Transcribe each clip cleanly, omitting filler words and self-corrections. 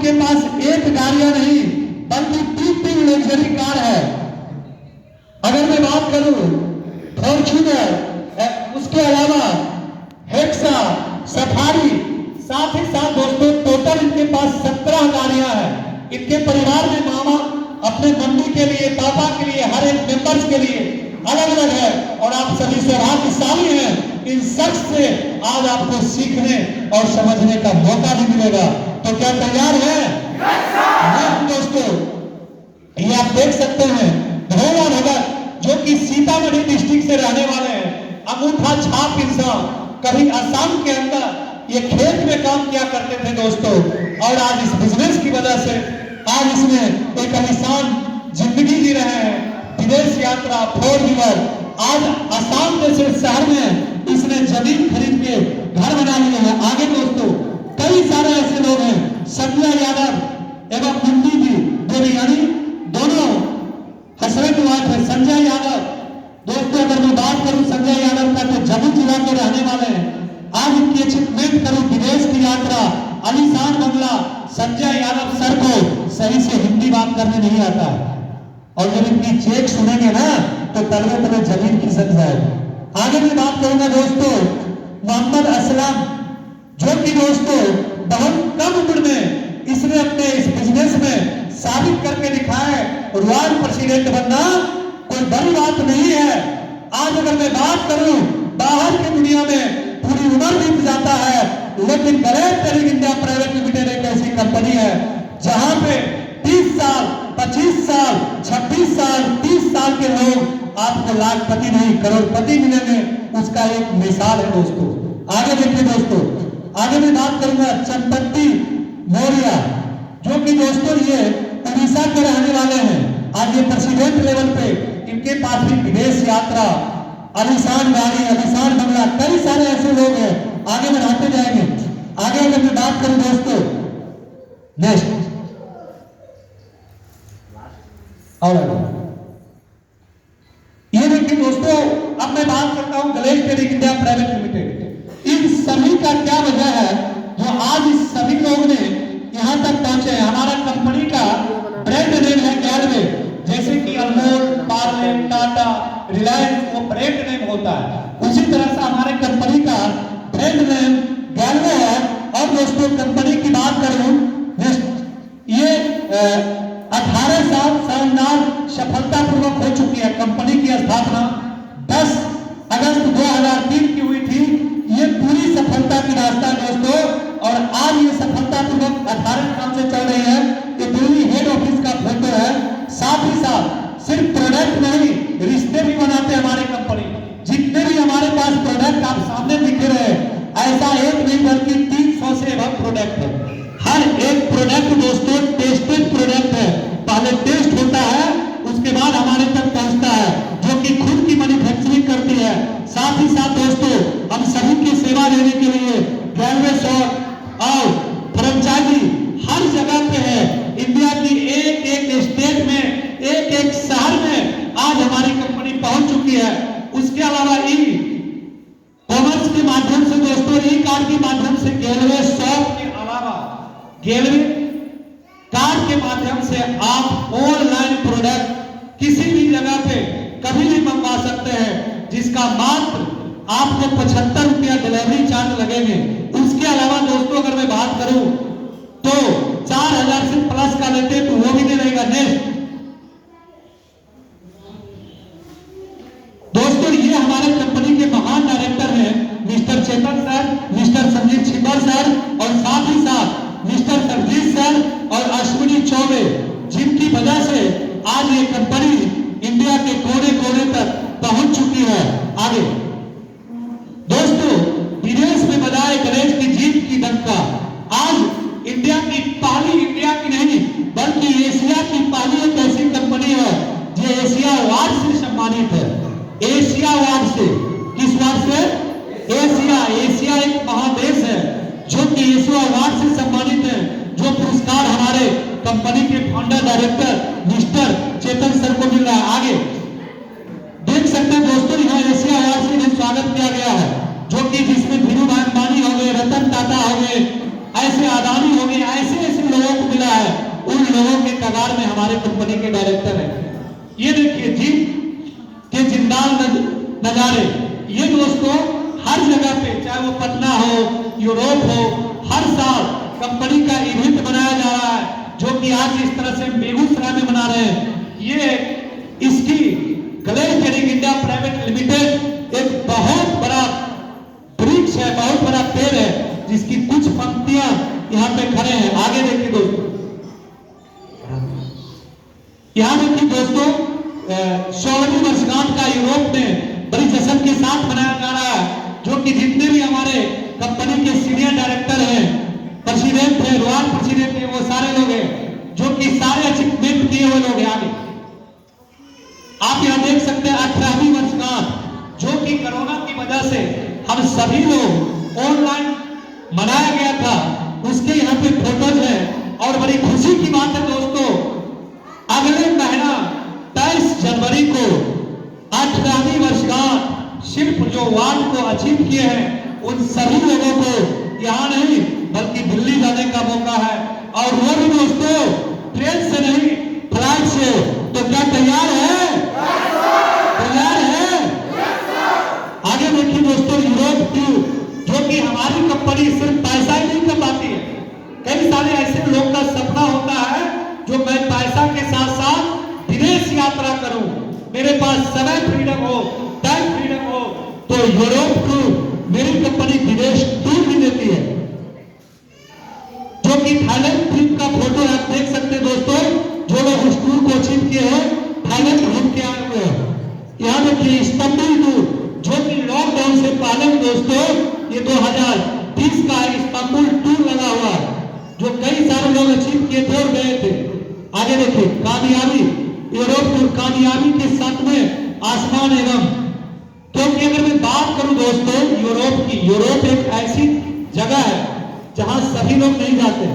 इनके पास एक गाड़ियां नहीं बल्कि 3 लग्जरी कार है। अगर मैं बात करूं फॉर्च्यूनर, उसके अलावा हेक्सा, सफारी, साथ ही साथ दोस्तों टोटल इनके पास 17 गाड़ियां हैं। इनके परिवार में मामा अपने मम्मी के लिए, पापा के लिए, हर एक मेंबर्स के लिए अलग अलग है और आप सभी सौभाग्यशाली हैं। इन शख्स से आज आपको सीखने और समझने का मौका भी मिलेगा। तो क्या तैयार है? दोस्तों ये आप देख सकते हैं भोला भगत जो कि सीतामढ़ी डिस्ट्रिक्ट से रहने वाले हैं, अंगूठा छाप इंसान। कभी असम के अंदर ये खेत में काम किया करते थे दोस्तों, और आज इस बिजनेस की वजह से आज इसमें एक आलीशान जिंदगी जी रहे हैं। विदेश यात्रा, 4 व्हीलर, आज असम जैसे शहर में इसने जमीन खरीद के घर बना लिए हैं। आगे दोस्तों कई सारे ऐसे लोग हैं, संजय यादव एवं मुंडी जी देवयानी दोनों हस्बैंड वाइफ है। संजय यादव दोस्तों अगर मैं बात करूं संजय यादव का तो जम्मू जिला के रहने वाले हैं। आज इनकी अचीवमेंट करूं विदेश की यात्रा, आलीशान बंगला। संजय यादव सर को सही से हिंदी बात करने नहीं आता है और जब इनकी चेक सुनेंगे ना तो तलवे तले जमीन खिसक जाएगी। आगे मैं बात करूंगा दोस्तों मोहम्मद असलम जो कि दोस्तों बहुत कम उम्र में इसने अपने इस बिजनेस में साबित करके दिखाया है। रॉयल प्रेसिडेंट बनना कोई बड़ी बात नहीं है। आज अगर मैं बात करूं बाहर की दुनिया में पूरी उम्र बीत जाता है, लेकिन ग्रेट टेरिंग इंडिया प्राइवेट लिमिटेड एक ऐसी कंपनी है जहां पे 30 साल, 25 साल, 26 साल, 30 साल के लोग आपको लाखपति नहीं करोड़पति मिलेंगे। उसका एक मिसाल है दोस्तों। आगे देखिए दोस्तों, आगे मैं बात करूंगा चंपती मौर्य जो कि दोस्तों ये उड़ीसा के रहने वाले हैं। आज ये प्रेसिडेंट लेवल पे इनके पास भी विदेश यात्रा, आलीशान गाड़ी, आलीशान बंगला, कई सारे ऐसे लोग हैं। आगे बढ़ाते जाएंगे। आगे अगर मैं बात करूं दोस्तों नेक्स्ट और ये देखिए दोस्तों, अब मैं बात करता हूं ग्लेज टेरिंग इंडिया प्राइवेट लिमिटेड। इन सभी का क्या वजह है जो आज इस सभी लोग ने यहां तक पहुंचे हैं। हमारा कंपनी का ब्रांड नेम है गैलवे, जैसे कि अमूल, पार्ले, टाटा, रिलायंस वो ब्रांड नेम होता है, उसी तरह से हमारे कंपनी का ब्रांड नेम गैलवे है। और दोस्तों कंपनी की बात करूं ये 18 साल शानदार सफलतापूर्वक हो चुकी है। कंपनी की स्थापना 10 अगस्त 2003 की हुई थी। ये पूरी सफलता की रास्ता है दोस्तों, और आज ये सफलतापूर्वक 18 साल से चल रही है। ये दिल्ली हेड ऑफिस का फोटो है। साथ ही साथ सिर्फ प्रोडक्ट नहीं, रिश्ते भी बनाते हैं हमारी कंपनी। जितने भी हमारे पास प्रोडक्ट आप सामने दिख रहे हैं, ऐसा एक नहीं बल्कि 300 से अधिक प्रोडक्ट है। हर एक प्रोडक्ट दोस्तों टेस्टेड प्रोडक्ट है। पहले टेस्ट होता है, उसके बाद हमारे तक पहुंचता है, जो कि खुद की मैन्युफैक्चरिंग करती है। साथ ही साथ दोस्तों हम सभी की सेवा देने के लिए गैलवे शॉप और फ्रेंचाइजी हर जगह पे है। इंडिया की एक एक स्टेट में, एक एक शहर में आज हमारी कंपनी पहुंच चुकी है। उसके अलावा ई कॉमर्स के माध्यम से दोस्तों, ई कार्ड के माध्यम से गैलवे शॉप के अलावा गैलवे कार्ड के माध्यम से आप ऑनलाइन प्रोडक्ट किसी भी जगह पे कभी भी मंगवा सकते हैं, जिसका मात्र आपको 75 रुपया डिलीवरी चार्ज लगेंगे। उसके अलावा दोस्तों अगर मैं बात करूं तो 4000 से प्लस का लेते तो वो भी नहीं रहेगा। नेक्स्ट दोस्तों ये हमारे कंपनी के महान डायरेक्टर हैं mister Chetan sir, mister Sanjeev Chhibber sir, और साथ ही साथ मिस्टर सरजीत सर और अश्विनी चौबे, जिनकी वजह से आज ये कंपनी इंडिया के कोने कोने तक पहुंच चुकी है। आगे दोस्तों विदेश में बजाए गणेश की जीत की डंका, आज इंडिया की पहली, इंडिया की नहीं बल्कि एशिया की पहली एक ऐसी कंपनी है जो एशिया अवार्ड से सम्मानित है। एशिया अवार्ड से, किस अवार्ड से? एशिया। एशिया एक महादेश है जो कि एशिया अवार्ड से सम्मानित है। जो पुरस्कार हमारे कंपनी के founder director mister Chetan sir को मिल रहा है। आगे देख सकते हैं दोस्तों यहाँ एशिया अवार्ड से भी स्वागत किया गया है, जो कि जिसमें धीरू भाई अंबानी हो गए, रतन टाटा हो गए, ऐसे अदानी हो गए, ऐसे ऐसे लोगों को मिला मिला है, उन लोगों के कगार में हमारे कंपनी के डायरेक्टर हैं। ये देखिए जीप के जिंदाल नजारे, ये दोस्तों हर जगह पे, चाहे वो पटना हो, यूरोप हो, हर साल कंपनी का इवेंट बनाया जा रहा है, जो कि आज इस तरह से बेगूसराय में बना रहे हैं। ये इसकी Glade Trading India Private Limited एक बहुत बड़ा वृक्ष है, बहुत बड़ा पेड़ है, जिसकी कुछ पंक्तियां यहाँ पे खड़े हैं। आगे देखिए दोस्तों, यहाँ देखिए दोस्तों 16वीं वर्षगांठ का यूरोप में बड़ी जश्न के साथ मनाया जा रहा है, जो कि जितने भी हमारे कंपनी के सीनियर डायरेक्टर हैं, प्रेसिडेंट है, रॉयल प्रेसिडेंट है, वो सारे लोग हैं, जो कि सारे अचीवमेंट किए हुए लोग हैं। आगे आप यहाँ देख सकते हैं 18वीं वर्षगांठ, जो कि कोरोना की वजह से हम सभी लोग ऑनलाइन मनाया गया था, उसके यहाँ पे फोटोज है। और बड़ी खुशी की बात है दोस्तों, अगले महीना 23 जनवरी को 18वीं वर्षगांठ सिर्फ जो वार्ड को अचीव किए हैं, उन सभी लोगों को यहाँ नहीं बल्कि दिल्ली जाने का मौका है। और वो भी दोस्तों ट्रेन से नहीं, फ्लाइट से। तो क्या तैयार है? तैयार है? आगे देखिए दोस्तों, यूरोप की, जो कि हमारी कंपनी सिर्फ पैसा ही नहीं कमाती है, कई सारे ऐसे लोग का सपना होता है जो मैं पैसा के साथ साथ विदेश यात्रा करूं, मेरे पास समय फ्रीडम हो, टाइम फ्रीडम हो, तो यूरोप को मेरी कंपनी विदेश टूर भी देती है, जो कि थाईलैंड ट्रिप का फोटो आप देख सकते हैं दोस्तों। जो लोग उस टूर को अचीव किए हैं, थाईलैंड घूम के आए हुए हैं। यहाँ देखिए इस्तांबुल टूर, जो कि लॉकडाउन से पहले दोस्तों ये 2020 का इस्तांबुल टूर लगा हुआ है, जो कई सारे लोग अचीव किए थे और गए थे। आगे देखिए कामयाबी, यूरोप टूर कामयाबी के साथ में आसमान एवं, क्योंकि अगर मैं बात करूं दोस्तों यूरोप की, यूरोप एक ऐसी जगह है जहां सभी लोग नहीं जाते।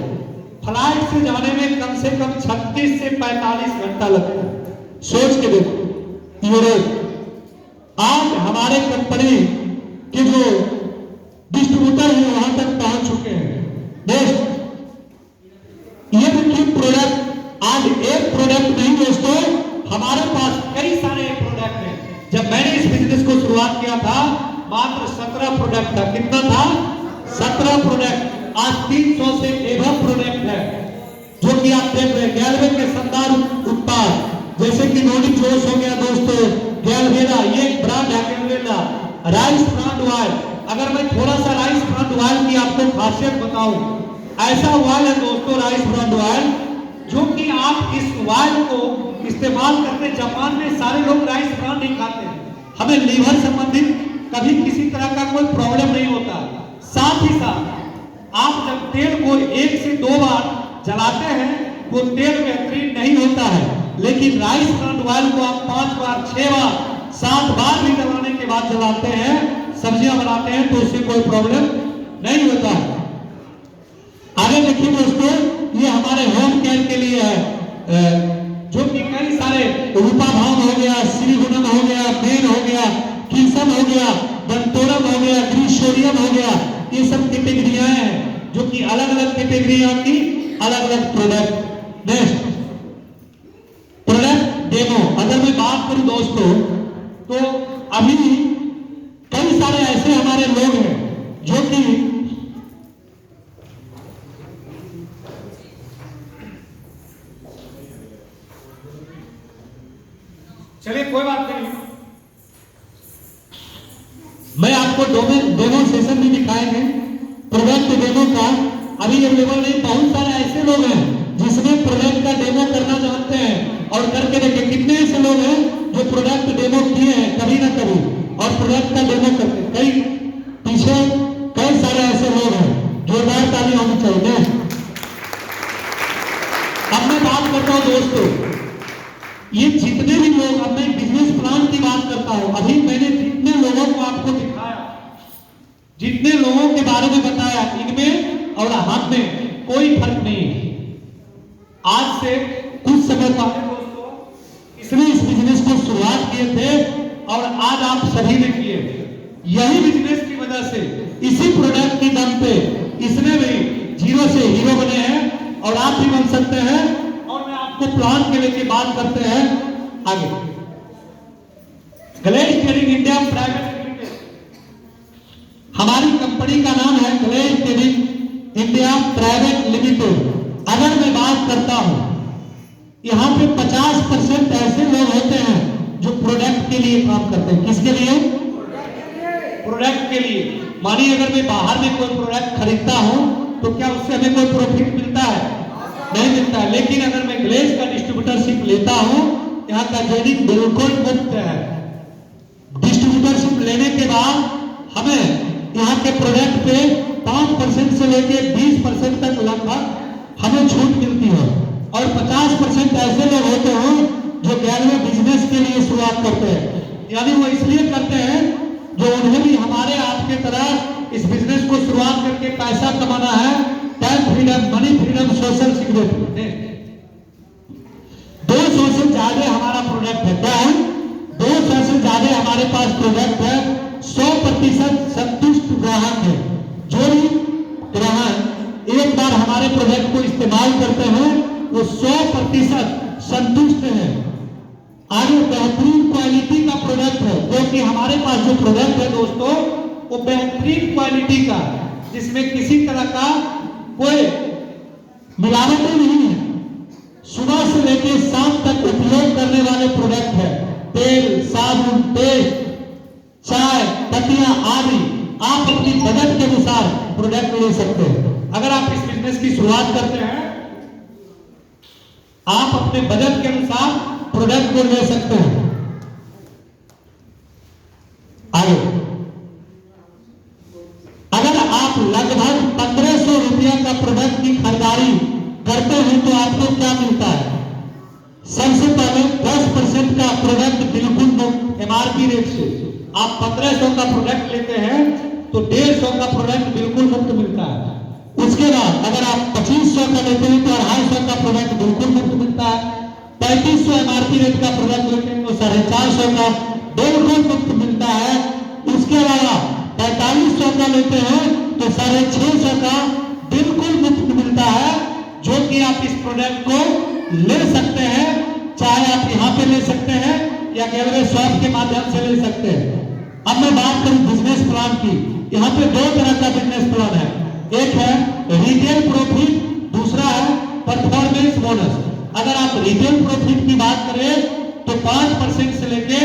फ्लाइट से जाने में कम से कम 36 से 45 घंटा लगता है। सोच के देखो, यूरोप आज हमारे कंपनी के जो डिस्ट्रीब्यूटर है वहां तक पहुंच चुके हैं। दोस्त ये देखिए प्रोडक्ट, आज एक प्रोडक्ट नहीं दोस्तों, हमारे पास कई सारे प्रोडक्ट हैं। जब मैंने इस बिजनेस को शुरुआत किया था मात्र 17 प्रोडक्ट था। कितना था? 17 प्रोडक्ट। आज 300 से एवं प्रोडक्ट है, जो कि आप देख रहे हैं। गैलवे के शानदार उत्पाद जैसे कि नॉर्डिक जोश हो गया दोस्तों, गैलवेरा ये एक ब्रांड है, गैलवेरा राइस ब्रांड ऑयल। अगर मैं थोड़ा सा राइस ब्रांड ऑयल की आपको खासियत बताऊं, ऐसा ऑयल है दोस्तों राइस ब्रांड ऑयल, जो कि आप इस ऑयल को इस्तेमाल करते, जापान में सारे लोग राइस ब्रांड नहीं खाते। हमें लीवर संबंधित कभी किसी तरह का कोई प्रॉब्लम नहीं होता। साथ ही साथ आप जब तेल को 1 से 2 बार जलाते हैं, वो तेल बेहतरीन नहीं होता है, लेकिन राइस ब्रांड ऑयल को आप 5 बार, 6 बार, 7 बार भी जलाने के बाद जलाते हैं, सब्जियां बनाते हैं, तो उससे कोई प्रॉब्लम नहीं होता है। आगे देखिए दोस्तों, ये हमारे होम केयर के लिए है, जो कि कई सारे रूपा भाव हो गया, श्रीगुणम हो गया, मेन हो गया, कीसम हो गया, बंटोरम हो गया, ग्रीशोरियम हो गया, ये सब कैटेगरियां हैं, जो कि अलग अलग कैटेगरियां की अलग अलग प्रोडक्ट। नेक्स्ट प्रोडक्ट डेमो, अगर मैं बात करूं दोस्तों, तो अभी कई सारे ऐसे हमारे लोग हैं जो कि चलिए कोई बात नहीं, मैं आपको डेमो सेशन भी दिखाएंगे प्रोडक्ट डेमो का। अभी अवेलेबल नहीं, बहुत सारे ऐसे लोग हैं जिसमें प्रोडक्ट का डेमो करना जानते हैं और करके देखिए। कितने ऐसे लोग हैं जो प्रोडक्ट डेमो किए हैं कभी ना कभी और प्रोडक्ट का डेमो करते, कई पीछे कई सारे ऐसे लोग हैं। जोरदार ताली होनी चाहिए। अब मैं बात करता हूं दोस्तों, ये जितने भी लोग, अब मैं बिजनेस प्लान की बात करता हूं, अभी मैंने जितने लोगों को आपको दिखाया, जितने लोगों के बारे में बताया, इनमें और हम में कोई फर्क नहीं है। आज से कुछ समय पहले दोस्तों इसने इस बिजनेस को शुरुआत किए थे और आज आप सभी ने किए। यही बिजनेस की वजह से, इसी प्रोडक्ट की दम पे इसने भी जीरो से हीरो बने हैं और आप भी बन सकते हैं। और मैं आपको प्लान के लेके बात करते हैं आगे। Glaze Trading India Private Limited, हमारी कंपनी का नाम है Glaze Trading India Private Limited. अगर मैं बात करता हूं, यहाँ पे 50% ऐसे लोग होते हैं जो प्रोडक्ट के लिए काम करते हैं। किसके लिए? प्रोडक्ट के लिए। मानिए अगर मैं बाहर में कोई प्रोडक्ट खरीदता हूं तो क्या उससे हमें कोई प्रॉफिट मिलता है? नहीं मिलता है। लेकिन अगर मैं ग्लेज का डिस्ट्रीब्यूटरशिप लेता हूं, यहाँ का ट्रेडिंग बिल्कुल मुफ्त है। डिस्ट्रीब्यूटरशिप लेने के बाद हमें यहाँ के प्रोडक्ट पे 5% से लेके 20% तक लगभग हमें छूट मिलती है। और 50% ऐसे लोग होते हैं जो गैलवे बिजनेस के लिए शुरुआत करते हैं, यानी वो इसलिए करते हैं जो उन्हें भी हमारे आपके तरह इस बिजनेस को शुरुआत करके पैसा कमाना है। Time freedom, money freedom, social security. 200 से ज्यादा हमारा प्रोडक्ट है। क्या है? 200 से ज्यादा हमारे पास प्रोडक्ट है। 100% संतुष्ट ग्राहक है। जो भी ग्राहक एक बार हमारे प्रोडक्ट को इस्तेमाल करते हैं वो 100% संतुष्ट है। आगे बेहतरीन क्वालिटी का प्रोडक्ट है, क्योंकि हमारे पास जो प्रोडक्ट है दोस्तों वो बेहतरीन क्वालिटी का, जिसमें किसी तरह का कोई मिलावट नहीं है। सुबह से लेकर शाम तक उपयोग करने वाले प्रोडक्ट है। तेल, साबुन, पेस्ट, चाय, पत्तियां आदि आप अपनी बजट के अनुसार प्रोडक्ट ले सकते हैं। अगर आप इस बिजनेस की शुरुआत करते हैं, आप अपने बजट के अनुसार प्रोडक्ट को ले सकते हैं। आगे अगर आप लगभग 1500 रुपया का प्रोडक्ट की खरीदारी करते हैं तो आपको क्या मिलता है? सबसे पहले 10% का प्रोडक्ट बिल्कुल मुफ्त एमआरपी रेट से। आप 1500 का प्रोडक्ट लेते हैं तो 150 का प्रोडक्ट बिल्कुल मुफ्त मिलता है। उसके बाद अगर आप 2500 का लेते हैं तो 250 का प्रोडक्ट बिल्कुल मुफ्त मिलता है। 3500 एमआरपी रेट का प्रोडक्ट लेते हैं तो 450 का बिल्कुल मुफ्त मिलता है। उसके अलावा 4500 का लेते हैं तो 650 का बिल्कुल मुफ्त मिलता है, जो कि आप इस प्रोडक्ट को ले सकते हैं। चाहे आप यहाँ पे ले सकते हैं या गैलवे शॉप के माध्यम से ले सकते हैं। अब मैं बात करूं बिजनेस प्लान की। यहाँ पे 2 तरह का बिजनेस प्लान है। एक है रिटेल प्रॉफिट, दूसरा है परफॉर्मेंस बोनस। अगर आप रिटेल प्रॉफिट की बात करें तो 5% से लेके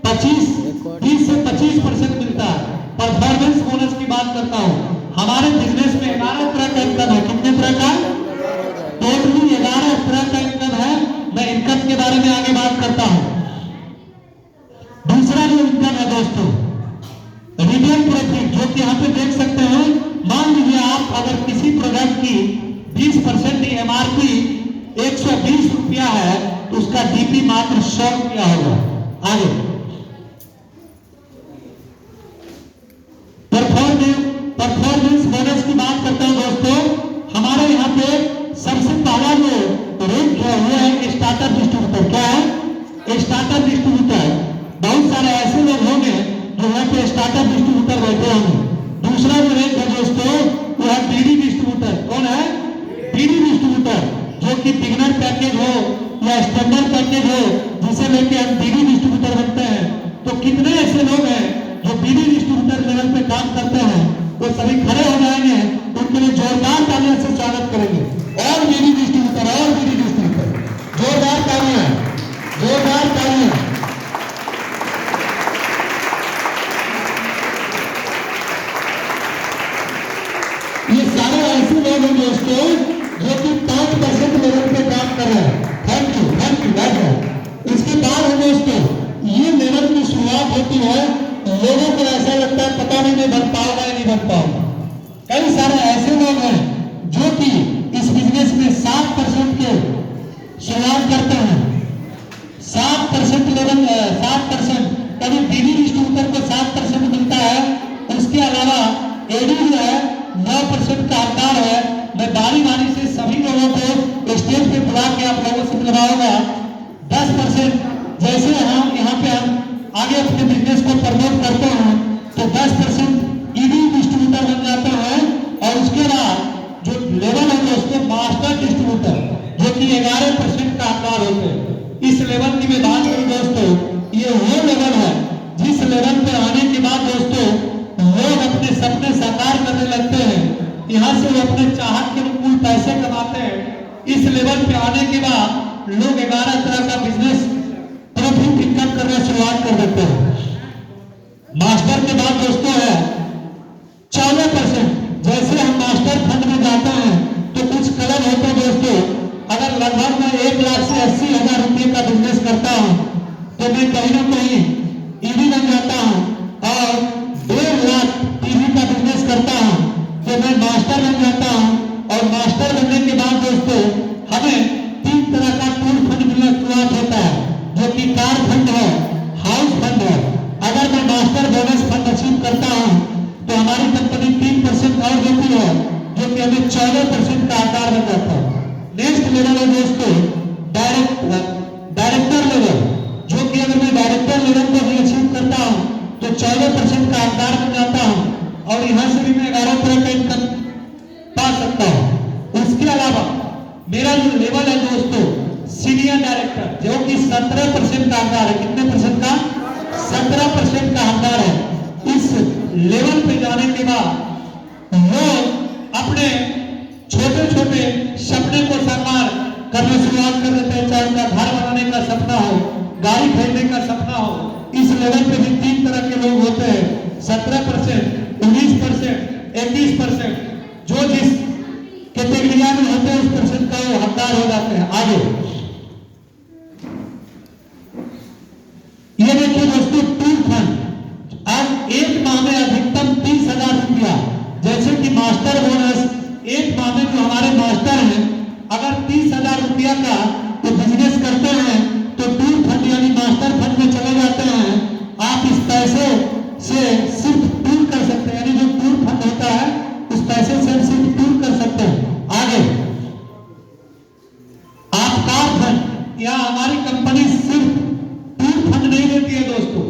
20 से 25% मिलता है। परफॉर्मेंस बोनस की बात करता हूं, हमारे बिजनेस में 11 तरह का इनकम है। कितने तरह का? टोटली 11 तरह का इनकम है। मैं इनकम के बारे में आगे बात करता हूं। दूसरा जो इनकम है दोस्तों रिटेल प्रॉफिट, जो कि यहाँ पे देख सकते हैं। मान लीजिए आप अगर किसी प्रोडक्ट की 20% एमआरपी 120 रुपया है तो उसका डीपी मात्र 100 रुपया होगा। आगे परफॉर्मेंस बोनस की बात करता हूं दोस्तों। हमारे यहाँ पे सबसे पहला जो रेट है वो है स्टार्टअप डिस्ट्रीब्यूटर। क्या है? Startup distributor. बहुत सारे ऐसे लोग होंगे जो यहाँ पे स्टार्टअप डिस्ट्रीब्यूटर बैठे होंगे। दूसरा जो रेट है दोस्तों वो है बीडी डिस्ट्रीब्यूटर। कौन है? बीडी डिस्ट्रीब्यूटर, जो कि बिगिनर पैकेज हो या स्टैंडर्ड पैकेज हो, जिसे लेके हम बीडी डिस्ट्रीब्यूटर बनते हैं। तो कितने ऐसे लोग हैं जो बीडी डिस्ट्रीब्यूटर लेवल पे काम करते हैं, वो सभी खड़े हो जाएंगे, उनके लिए जोरदार तालियों से स्वागत करेंगे। और बीडी डिस्ट्रीब्यूटर, और बीडी डिस्ट्रीब्यूटर, जोरदार तालियां, जोरदार तालियां। ये सारे ऐसे लोग हैं दोस्तों जो कि 5% लेवल पे काम कर रहे हैं। Thank you, thank you. इसके बाद है दोस्तों ये लेवल की शुरुआत होती है। लोगों को ऐसा लगता है पता नहीं मैं बन पाऊंगा या नहीं बन पाऊंगा। कई सारे ऐसे लोग हैं जो कि इस बिजनेस में 7% के शुरुआत करते हैं। 7% लेवल, 7%। कभी बीडी डिस्ट्रीब्यूटर को 7% मिलता है। उसके अलावा एडी जो है 9% का हकदार है। मैं बारी बारी से सभी लोगों को स्टेज पे बुला के आप लोगों से मिलवाऊंगा। 10% जैसे हम यहाँ पे हम आगे अपने बिजनेस को प्रमोट करते हैं तो 10% ईडी डिस्ट्रीब्यूटर बन जाते हैं। और उसके बाद जो लेवल है दोस्तों मास्टर मास्टर डिस्ट्रीब्यूटर जो कि 11% का आकार होते हैं। इस लेवल की मैं बात करूं दोस्तों, ये वो लेवल है जिस लेवल पे आने के बाद दोस्तों लोग अपने सपने साकार करने लगते हैं। यहाँ से वो अपने चाहत के अनुकूल पैसे कमाते हैं। इस लेवल पे आने के बाद लोग 11 तरह का बिजनेस प्रॉफिट इनकम करना शुरुआत कर देते हैं। मास्टर के बाद दोस्तों है 14%। जैसे हम मास्टर फंड में जाते हैं तो कुछ क्लब होते हैं दोस्तों। अगर लगभग मैं 1 लाख से 80,000 रुपये का बिजनेस करता हूँ तो मैं कहीं ना कहीं ईडी बन जाता हूँ, और 1.5 लाख टीवी का बिजनेस करता हूँ तो मैं मास्टर बन जाता हूँ। और मास्टर बनने के बाद दोस्तों हमें 3 तरह का टूर फंड मिलना शुरुआत होता है, जो कि कार फंड है, हाउस फंड है। अगर मैं मास्टर बोनस फंड अचीव करता हूँ तो हमारी कंपनी 3% और देती है, जो कि हमें 14% का आकार बन जाता है। नेक्स्ट लेवल है दोस्तों डायरेक्टर लेवल, जो कि अगर मैं डायरेक्टर लेवल को भी अचीव करता हूँ तो 14% का आकार बन जाता हूँ, और यहाँ से भी मैं 11 तरह का इनकम पा सकता हूँ। उसके अलावा मेरा जो लेवल है दोस्तों सीनियर डायरेक्टर, जो कि 17% का आकार है। कितने परसेंट का? 17% का आकार है। इस लेवल पे जाने के बाद लोग अपने छोटे छोटे सपने को साकार करना शुरुआत कर देते हैं। चाहे उनका घर बनाने का सपना हो, गाड़ी खरीदने का सपना हो। इस लेवल पे भी 3 तरह के लोग होते हैं, 17%, 19%, 21%। जो जिस कैटेगरिया में होते हैं उस परसेंट का वो हकदार हो जाते हैं। आगे ये देखिए दोस्तों टूर फंड। अब एक माह में अधिकतम 30,000 रुपया, जैसे कि मास्टर बोनस, एक माह में जो हमारे मास्टर हैं अगर 30,000 रुपया का तो बिजनेस करते हैं तो टूर फंड यानी मास्टर फंड में चले जाते हैं। आप इस पैसे से सिर्फ टूर कर सकते हैं, यानी जो टूर फंड होता है उस पैसे से हम सिर्फ टूर कर सकते हैं। आगे आप कार फंड, या हमारी कंपनी सिर्फ टूर फंड नहीं देती है दोस्तों,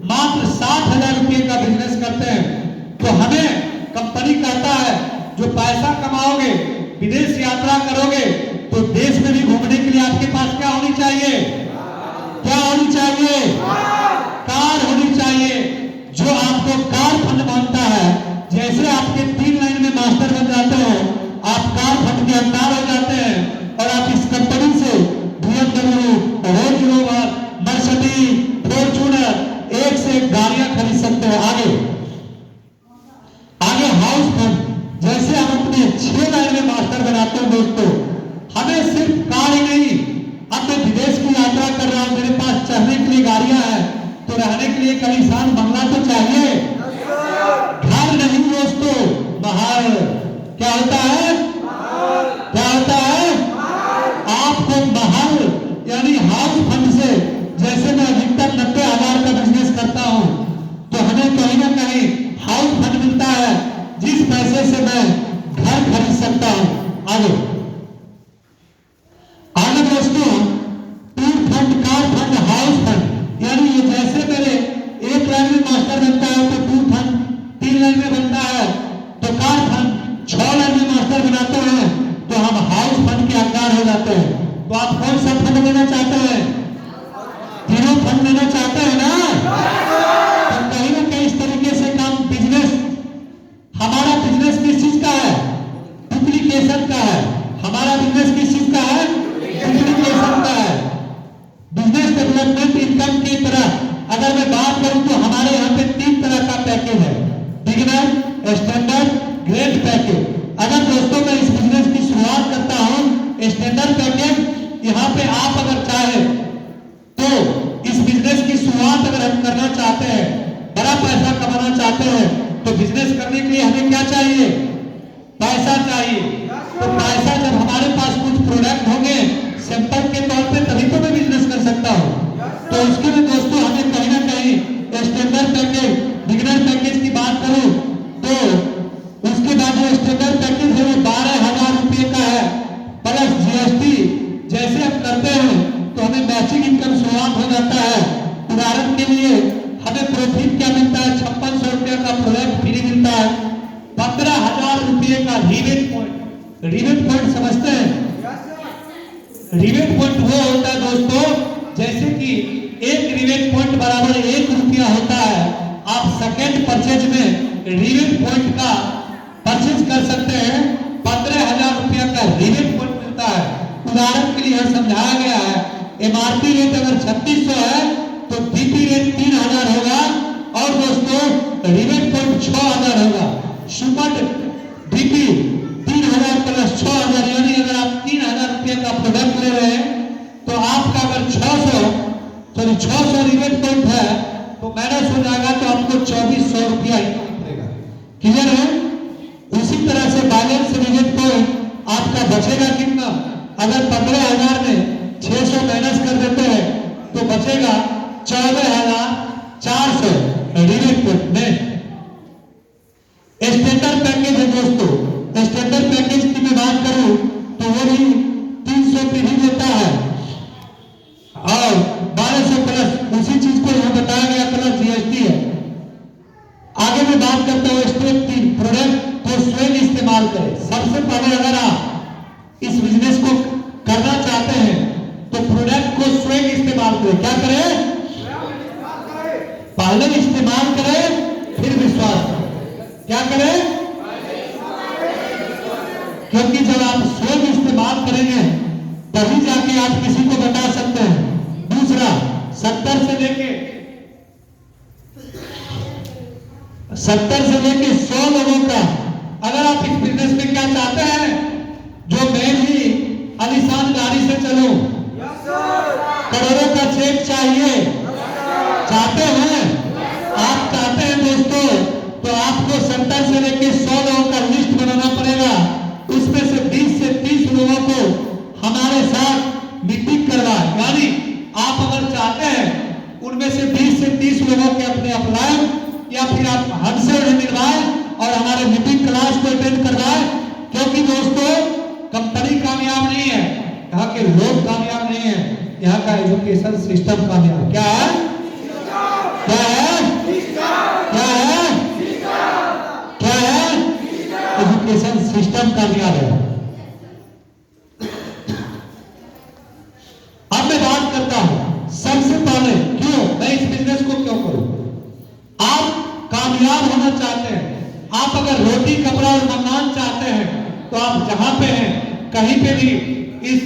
मात्र 60,000 रुपये का बिजनेस करते हैं तो हमें कंपनी कहता है जो पैसा कमाओगे, विदेश यात्रा करोगे तो देश में भी घूमने के लिए आपके पास क्या होनी चाहिए? क्या होनी चाहिए? कार होनी चाहिए। जो आपको कार फंड मांगता है, जैसे आपके 3 लाइन में मास्टर बन जाते हैं, आप कार फंड के अंदर हो जाते हैं और आप इस कंपनी से BMW, range rover, Mercedes, Fortuner एक से एक गाड़ियां खरीद सकते हैं। आगे हाउस फंड, जैसे हम अपने 6 लाइन में मास्टर बनाते हैं दोस्तों, हमें सिर्फ कार ही नहीं, अब मैं विदेश की यात्रा कर रहा हूं, मेरे पास चढ़ने के लिए गाड़ियां हैं तो रहने के लिए एक आलीशान बंगला तो चाहिए। घर नहीं दोस्तों, महल। क्या होता है? क्या होता है? आपको महल यानी हाउस फंड से, जैसे मैं अधिकतम 90,000 का बिजनेस करता हूं तो हमें कहीं ना कहीं हाउस फंड मिलता है, जिस पैसे से मैं घर खरीद सकता हूं। आगे दोस्तों tour fund, car fund, house fund, यानी ये जैसे मेरे 1 लाइन में मास्टर बनता है तो टूर फंड, 3 लाइन में बनता है तो कार फंड, 6 लाइन में मास्टर बनाते हैं तो हम हाउस फंड के हकदार हो जाते हैं। तो आप कौन सा फंड लेना चाहते हैं? तीनों फंड लेना चाहते हैं ना? तो कहीं ना कहीं इस तरीके से काम बिजनेस, हमारा बिजनेस किस चीज का है? डुप्लीकेशन का है। हमारा बिजनेस किस चीज का है? डुप्लीकेशन का है। बिजनेस डेवलपमेंट इनकम की तरह अगर मैं बात करूं तो हमारे यहाँ पे 3 तरह का पैकेज है, बिगिनर, स्टैंडर्ड, ग्रेड पैकेज। अगर दोस्तों मैं इस बिजनेस की शुरुआत करता हूं स्टैंडर्ड पैकेज, यहाँ पे आप अगर चाहे तो इस बिजनेस की शुरुआत अगर हम करना चाहते हैं, बड़ा पैसा कमाना चाहते हैं तो बिजनेस करने के लिए हमें क्या चाहिए? पैसा चाहिए। तो पैसा जब हमारे पास कुछ प्रोडक्ट होंगे सैंपल के तौर पे तभी तो मैं बिजनेस कर सकता हूँ। तो उसके लिए दोस्तों हमें कहीं ना कहीं स्टैंडर्ड पैकेज, बिगिनर पैकेज की बात करूं तो उसके बाद जो स्टैंडर्ड पैकेज है वो 12,000 रुपये का है प्लस GST। जैसे हम करते हैं तो हमें मैचिंग इनकम शुरुआत हो जाता है। उदाहरण के लिए हमें प्रॉफिट क्या मिलता है? 5600 रुपये का प्रोडक्ट फ्री मिलता है। 15,000 रुपये का रिबेट पॉइंट, रिबेट पॉइंट समझते हैं? रिबेट पॉइंट वो होता है दोस्तों, जैसे कि एक रिबेट पॉइंट बराबर 1 रुपया होता है। आप सेकेंड परचेज में रिबेट पॉइंट का परचेज कर सकते हैं, 15,000 रुपया का रिबेट पॉइंट मिलता है। उदाहरण के लिए समझाया गया है, एमआरपी रेट अगर 3600 है तो डीपी रेट 3000 होगा और दोस्तों रिबेट पॉइंट 6000 होगा। सुपर डीपी 3000 प्लस 6000, यानी अगर आप 3000 रुपये का प्रोडक्ट ले रहे हैं तो आपका अगर 600 रिबेट पॉइंट है तो माइनस हो जाएगा, तो आपको 2400 रुपया ही पड़ेगा। क्लियर है? उसी तरह से बैलेंस रिबेट पॉइंट आपका बचेगा कितना? अगर 15,000 में 600 माइनस कर देते हैं तो बचेगा 14,400 रिबेट पॉइंट में। स्टैंडर्ड पैकेज है दोस्तों, स्टैंडर्ड पैकेज की मैं बात करूं तो वो भी 300 पे ही देता है और 1200 प्लस उसी चीज को यहां बताया गया प्लस जीएसटी है। आगे मैं बात करता हूं स्टेप 3, प्रोडक्ट को स्वयं इस्तेमाल करें। सबसे पहले अगर आप इस बिजनेस को करना चाहते हैं तो प्रोडक्ट को स्वयं इस्तेमाल करें। क्या करें? पहले इस्तेमाल करें फिर विश्वास करें। क्या करें? क्योंकि जब आप स्वयं इस्तेमाल करेंगे तभी जाके आप किसी को बता सकते हैं। दूसरा, 70 से लेके 100 लोगों का अगर आप इस बिजनेस में क्या चाहते हैं, जो मैं भी आलीशान गाड़ी से चलूं, करोड़ों का चेक चाहिए, चाहते हैं? आप चाहते हैं दोस्तों, तो आपको 70 से लेके 100 लोगों का लिस्ट बनाना पड़ेगा। उसमें से 20 से 30 लोगों को हमारे साथ मीटिंग करवाएं। यानी आप अगर चाहते हैं उनमें से 20 से 30 लोगों के अपने अप्लाई या फिर आप हमसे उन्हें मिलवाएं और हमारे मीटिंग क्लास को अटेंड करवाएं। क्योंकि दोस्तों कंपनी कामयाब नहीं है, यहाँ के लोग कामयाब नहीं है, यहाँ का एजुकेशन सिस्टम कामयाब। क्या है? क्या है? क्या है? क्या है? एजुकेशन सिस्टम कामयाब है। अब मैं बात करता हूं सबसे पहले क्यों मैं इस बिजनेस को क्यों करूं। आप कामयाब होना चाहते हैं, आप अगर रोटी कपड़ा और मकान चाहते हैं तो आप जहां पे हैं कहीं पे भी इस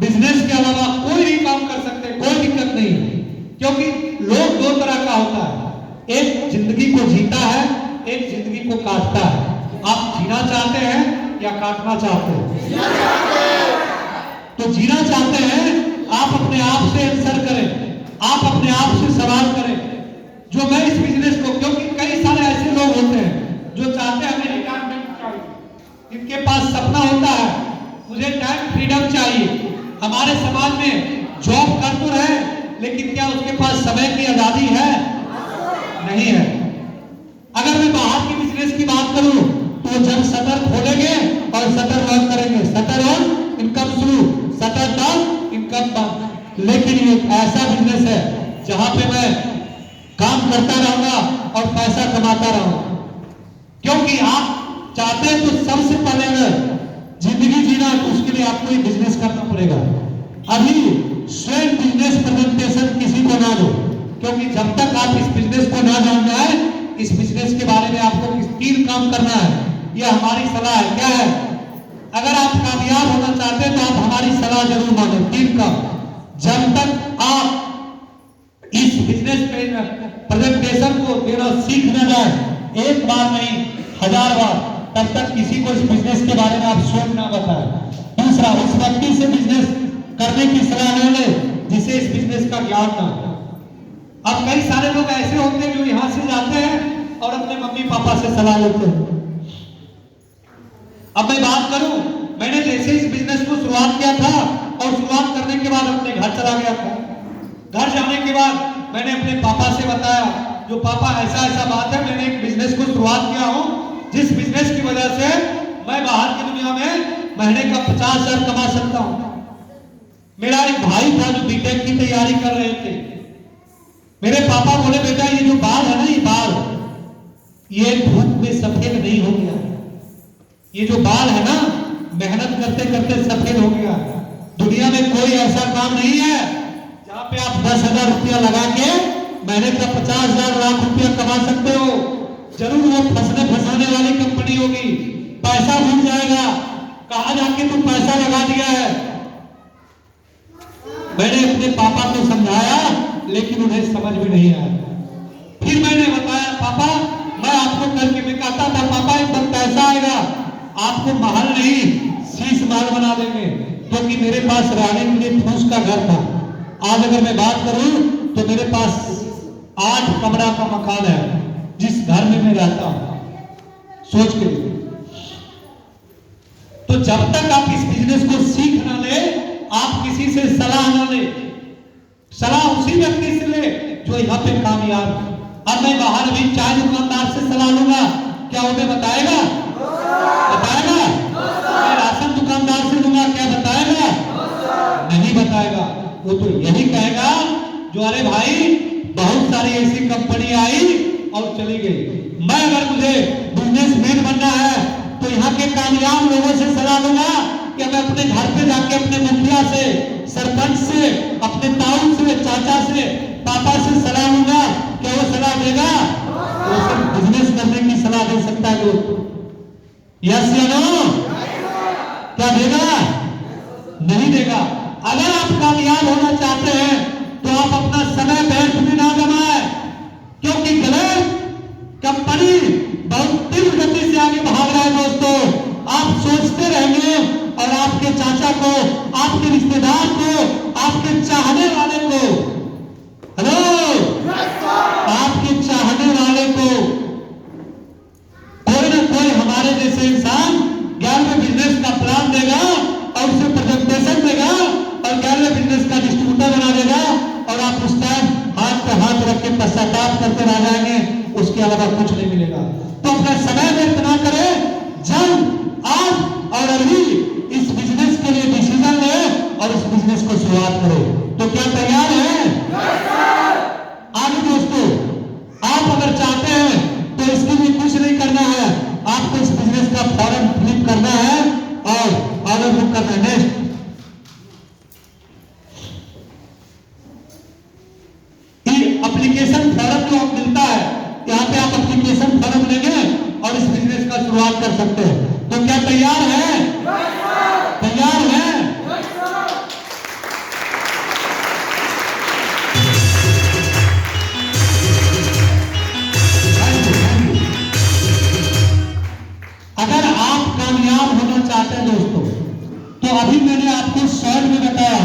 बिजनेस के अलावा कोई भी काम कर सकते हैं, कोई दिक्कत नहीं है। क्योंकि लोग दो तरह का होता है, एक जिंदगी को जीता है, एक जिंदगी को काटता है। आप जीना चाहते हैं या काटना चाहते हैं? तो जीना चाहते हैं, आप अपने आप से आंसर करें, आप अपने आप से सवाल करें जो मैं इस बिजनेस को, क्योंकि कई सारे ऐसे लोग होते हैं जो चाहते हैं हमें रिटायरमेंट चाहिए, जिनके पास सपना होता है मुझे टाइम फ्रीडम चाहिए। हमारे समाज में जॉब कर तो रहे लेकिन क्या उसके पास समय की आजादी है? नहीं है। अगर मैं बाहर की बिजनेस की बात करूं तो जब शटर खोलेंगे और शटर बंद करेंगे, शटर ऑन इनकम शुरू, शटर डाउन इनकम बंद। लेकिन ये ऐसा बिजनेस है जहां पे मैं काम करता रहूंगा और पैसा कमाता रहूंगा। क्योंकि आप चाहते हैं तो सबसे पहले अगर जिंदगी जीना तो उसके लिए आपको ये बिजनेस करना पड़ेगा। अभी स्वयं बिजनेस प्रेजेंटेशन किसी को ना दो, क्योंकि जब तक आप इस बिजनेस को ना जान जाए, इस बिजनेस के बारे में आपको किस 3 काम करना है, यह हमारी सलाह है। क्या है? अगर आप कामयाब होना चाहते हैं तो आप हमारी सलाह जरूर माने। 3 काम, जब तक आप इस बिजनेस प्रेजेंटेशन को देना सीख न जाए, एक बार नहीं 1000 बार, तब तक किसी को इस बिजनेस के बारे में आप स्वयं ना बताएं। दूसरा, उस व्यक्ति से बिजनेस करने की सलाह न ले जिसे इस बिजनेस का ज्ञान ना हो। अब कई सारे लोग ऐसे होते हैं जो यहां से जाते हैं और अपने मम्मी पापा से सलाह लेते हैं। अब मैं बात करूं, मैंने जैसे इस बिजनेस को शुरुआत किया था और शुरुआत करने के बाद अपने घर चला गया था। घर जाने के बाद मैंने अपने पापा से बताया, जो पापा ऐसा ऐसा बात है, मैंने एक बिजनेस को शुरुआत किया हूं जिस बिजनेस की वजह से मैं बाहर की दुनिया में महीने का 50,000 कमा सकता हूं। मेरा एक भाई था जो बीटेक की तैयारी कर रहे थे। मेरे पापा बोले, बेटा ये जो बाल है ना, ये बाल ये धूप में सफेद नहीं हो गया, ये जो बाल है ना मेहनत करते करते सफेद हो गया। दुनिया में कोई ऐसा काम नहीं है जहां पे आप 10,000 रुपया लगा के महीने का 50,000 लाख रुपया कमा सकते हो। जरूर वो फंसने फंसाने वाली कंपनी होगी, पैसा भूल जाएगा, कहा जाके तू पैसा लगा दिया है। मैंने अपने पापा को समझाया लेकिन उन्हें समझ में नहीं आया। फिर मैंने बताया पापा मैं आपको करके मैं कहता था पापा एक वक्त ऐसा आएगा आपको महल नहीं शीश महल बना देंगे, क्योंकि मेरे पास रहने के लिए फूस का घर था। आज अगर मैं बात करूं तो मेरे पास 8 कमरा का मकान है जिस घर में मैं रहता हूं। सोच के तो जब तक आप इस बिजनेस को सीख ना ले, आप किसी से सलाह ना ले, सलाह उसी व्यक्ति से ले जो यहाँ पे कामयाब। अब मैं बाहर भी चाय दुकानदार से सलाह लूंगा, क्या उन्हें बताएगा? बताएगा? मैं राशन दुकानदार से लूंगा, क्या बताएगा? नहीं बताएगा। वो तो यही कहेगा जो अरे भाई बहुत सारी ऐसी कंपनी आई और चली गई। मैं अगर मुझे बिजनेसमैन बनना है तो यहाँ के कामयाब लोगों से सलाह लूंगा कि मैं अपने घर पे जाके अपने मुखिया से, सरपंच से, अपने ताऊ से, चाचा से, पापा से सलाह लूंगा। क्या वो सलाह देगा? वो सिर्फ बिजनेस करने की सलाह दे सकता है दोस्तों। यस या नो? क्या देगा? नहीं देगा। अगर आप कामयाब होना चाहते हैं तो आप अपना समय व्यर्थ में ना गवाएं, क्योंकि गलत कंपनी बहुत तीव्र गति से आगे भाग रहा है दोस्तों। आप सोचते रहेंगे और आपके चाचा को, आपके रिश्तेदार को, आपके चाहने वाले को, हेलो, आपके चाहने वाले को कोई ना कोई हमारे जैसे इंसान 11वें बिजनेस का प्लान देगा और उसे प्रेजेंटेशन देगा और 11वें बिजनेस का डिस्ट्रीब्यूटर बना देगा और आप उस टाइम हाथ पे हाथ रख के पश्चाताप करते रह जाएंगे, उसके अलावा कुछ नहीं मिलेगा। तो अपना समय व्यर्थ ना करें, जल्द आज और अभी इस बिजनेस के लिए डिसीजन ले और इस बिजनेस को शुरुआत करो। तो क्या तैयार है? आगे दोस्तों, आप अगर चाहते हैं तो इसके लिए कुछ नहीं करना है, आपको इस बिजनेस का फॉर्म फिलअप करना है और ऑर्डर बुक करना है। नेक्स्ट, एप्लीकेशन फॉर्म जो मिलता है, यहाँ पे आप एप्लीकेशन फॉर्म लेंगे और इस बिजनेस का शुरुआत कर सकते हैं। तो क्या तैयार है? तैयार है? अगर आप कामयाब होना चाहते हैं दोस्तों, तो अभी मैंने आपको शॉर्ट में बताया,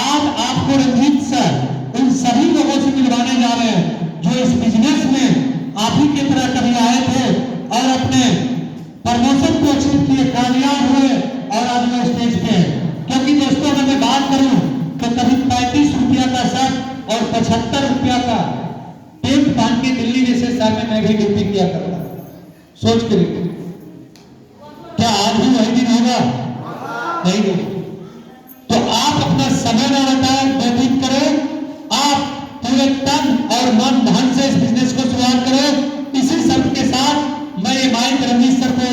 आज आपको रंजीत सर उन सभी लोगों से मिलवाने जा रहे हैं जो इस बिजनेस में आप ही की तरह कभी आए थे और अपने प्रमोशन को अचीव किए, कामयाब हुए और आज वो स्टेज पे है। क्योंकि दोस्तों अगर मैं बात करूं तो कभी 35 रुपया का शर्ट और 75 रुपया का पेंट पहन के दिल्ली जैसे शहर में मैं भी ड्यूटी किया करता। सोच के देखिए, क्या आज भी वही दिन होगा? नहीं होगा। तो आप अपना समय न लगाएं, व्यतीत करें, आप पूरे तन और मन धन से इस बिजनेस को शुरुआत करें। इसी शर्त के साथ मैं ये माइक रंजीत सर को